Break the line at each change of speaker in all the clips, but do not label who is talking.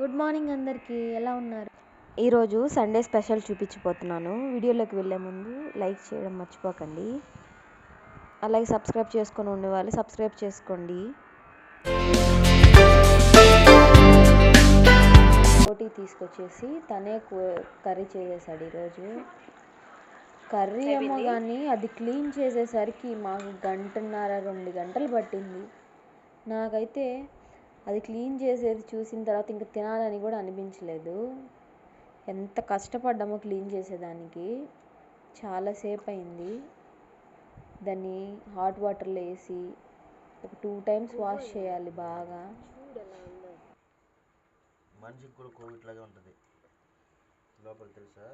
Good morning అందరికీ, ఎలా ఉన్నారు? ఈరోజు సండే స్పెషల్ చూపించిపోతున్నాను. వీడియోలోకి వెళ్ళే ముందు లైక్ చేయడం మర్చిపోకండి. అలాగే సబ్స్క్రైబ్ చేసుకొని ఉండేవాళ్ళు సబ్స్క్రైబ్ చేసుకోండి. రోటీ తీసుకొచ్చేసి తనే కర్రీ చేసేసాడు. ఈరోజు కర్రీ ఏమో కానీ అది క్లీన్ చేసేసరికి మాకు 1.5-2 గంటలు పట్టింది. నాకైతే అది క్లీన్ చేసేది చూసిన తర్వాత ఇంకా తినాలని కూడా అనిపించలేదు. ఎంత కష్టపడ్డామో క్లీన్ చేసేదానికి. చాలాసేపు అయింది. దాన్ని హాట్ వాటర్లో వేసి ఒక 2 times వాష్ చేయాలి బాగా.
మనిషికి కూడా కోవిడ్ లాగా ఉంటుంది లోపల, తెలుసా?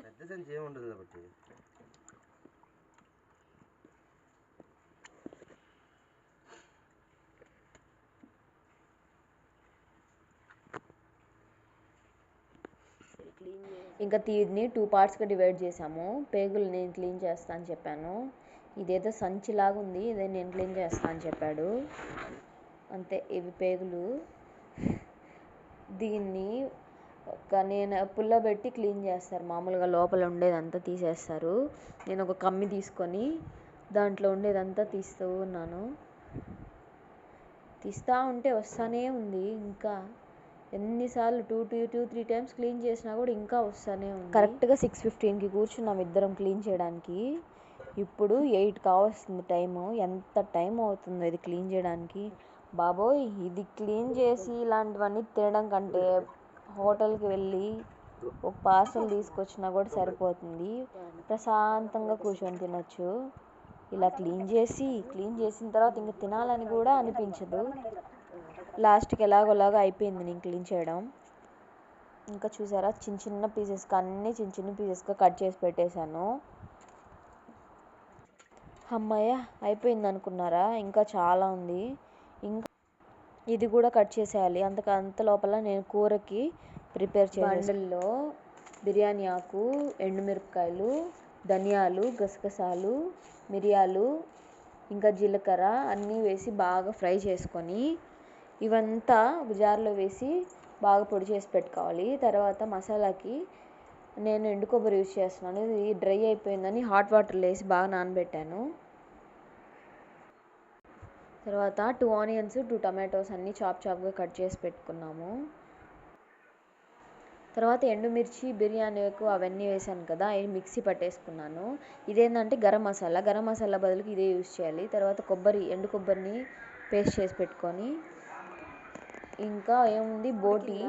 పెద్ద సెన్స్ ఏముండదు కాబట్టి.
ఇంకా దీన్ని 2 partsగా డివైడ్ చేసాము. పేగులు నేను క్లీన్ చేస్తా అని చెప్పాను. ఇదేదో సంచిలాగా ఉంది, ఇదే నేను క్లీన్ చేస్తా అని చెప్పాడు. అంతే, ఇవి పేగులు. దీన్ని నేను పుల్ల పెట్టి క్లీన్ చేస్తారు. మామూలుగా లోపల ఉండేదంతా తీసేస్తారు. నేను ఒక కమ్మి తీసుకొని దాంట్లో ఉండేదంతా తీస్తూ ఉన్నాను. తీస్తూ ఉంటే వస్తూనే ఉంది. ఇంకా ఎన్నిసార్లు 2-3 times క్లీన్ చేసినా కూడా ఇంకా వస్తూనే ఉంది. కరెక్ట్గా 6:15కి కూర్చున్నాం ఇద్దరం క్లీన్ చేయడానికి. ఇప్పుడు 8 కావస్తుంది టైము. ఎంత టైం అవుతుందో ఇది క్లీన్ చేయడానికి. బాబోయ్, ఇది క్లీన్ చేసి ఇలాంటివన్నీ తినడం కంటే హోటల్కి వెళ్ళి ఒక పార్సల్ తీసుకొచ్చినా కూడా సరిపోతుంది. ప్రశాంతంగా కూర్చొని తినొచ్చు. ఇలా క్లీన్ చేసిన తర్వాత ఇంకా తినాలని కూడా అనిపించదు. లాస్ట్కి ఎలాగోలాగా అయిపోయింది నేను క్లీన్ చేయడం. ఇంకా చూసారా, చిన్న పీసెస్గా అన్నీ చిన్న పీసెస్గా కట్ చేసి పెట్టేశాను. అమ్మయ్య, అయిపోయింది అనుకున్నారా? ఇంకా చాలా ఉంది. ఇంకా ఇది కూడా కట్ చేసేయాలి. అంత లోపల నేను కూరకి ప్రిపేర్ చేసి బండల్లో బిర్యానీ ఆకు, ఎండుమిరపకాయలు, ధనియాలు, గసగసాలు, మిరియాలు, ఇంకా జీలకర్ర అన్నీ వేసి బాగా ఫ్రై చేసుకొని ఇవంతా ఒక జార్లో వేసి బాగా పొడి చేసి పెట్టుకోవాలి. తర్వాత మసాలాకి నేను ఎండు కొబ్బరి యూజ్ చేస్తున్నాను. ఇది డ్రై అయిపోయిందని హాట్ వాటర్లో వేసి బాగా నానబెట్టాను. తర్వాత 2 onions, 2 tomatoes అన్నీ చాప్గా కట్ చేసి పెట్టుకున్నాము. తర్వాత ఎండుమిర్చి, బిర్యానీకు అవన్నీ వేసాను కదా, అవి మిక్సీ పట్టేసుకున్నాను. ఇదేంటంటే గరం మసాలా బదులుకి ఇదే యూజ్ చేయాలి. తర్వాత ఎండు కొబ్బరిని పేస్ట్ చేసి పెట్టుకొని, ఇంకా ఏముంది బోటి,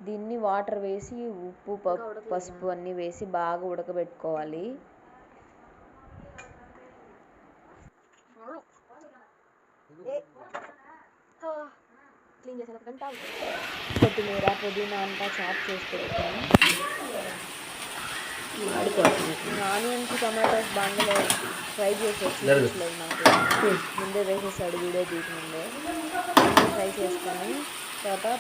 దీన్ని వాటర్ వేసి ఉప్పు పసుపు అన్నీ వేసి బాగా ఉడకబెట్టుకోవాలి. కొత్తిమీర, పుదీనా అంతా చాప్ చేసి పెట్టుకొని ఆనియన్స్, టమాటోస్ బాగా ఫ్రై చేసేసి నాకు ముందే వేసేసాడు వీడియో తీసి ముందే. ఫ్రై చేసుకొని తర్వాత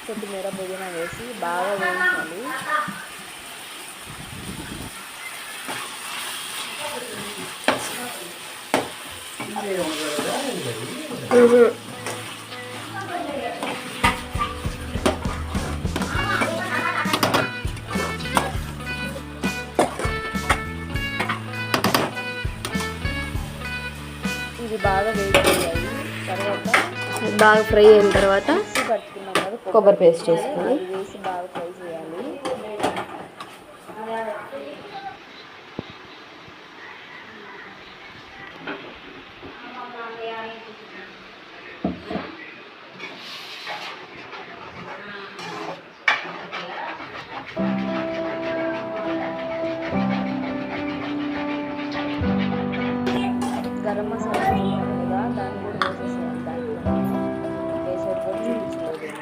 కొత్తిమీర, పుదీనా వేసి బాగా వేయించాలి. ఇది బాగా వేయించాలి. తర్వాత బాగా ఫ్రై అయిన తర్వాత పట్టుకున్నాం కదా కొబ్బరి పేస్ట్ చేసుకొని వేసి బాగా ఫ్రై చేయాలి. గరం మసాలా కదా, దాన్ని కూడా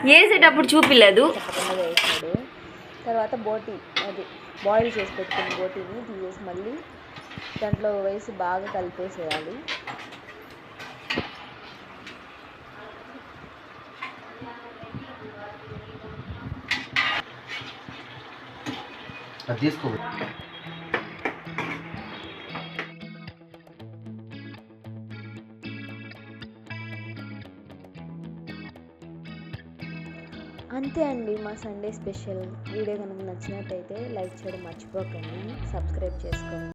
వేసేటప్పుడు చూపించలేదు, తప్పకుండా వేసాడు. తర్వాత అది బాయిల్ చేసి పెట్టుకున్న బోటీని తీసేసి మళ్ళీ దాంట్లో వేసి బాగా కలిపేసేయాలి.
తీసుకో.
అంతే అండి మా సండే స్పెషల్. వీడియో కనుక నచ్చినట్టయితే లైక్ చేయడం మర్చిపోకండి, సబ్స్క్రైబ్ చేసుకోండి.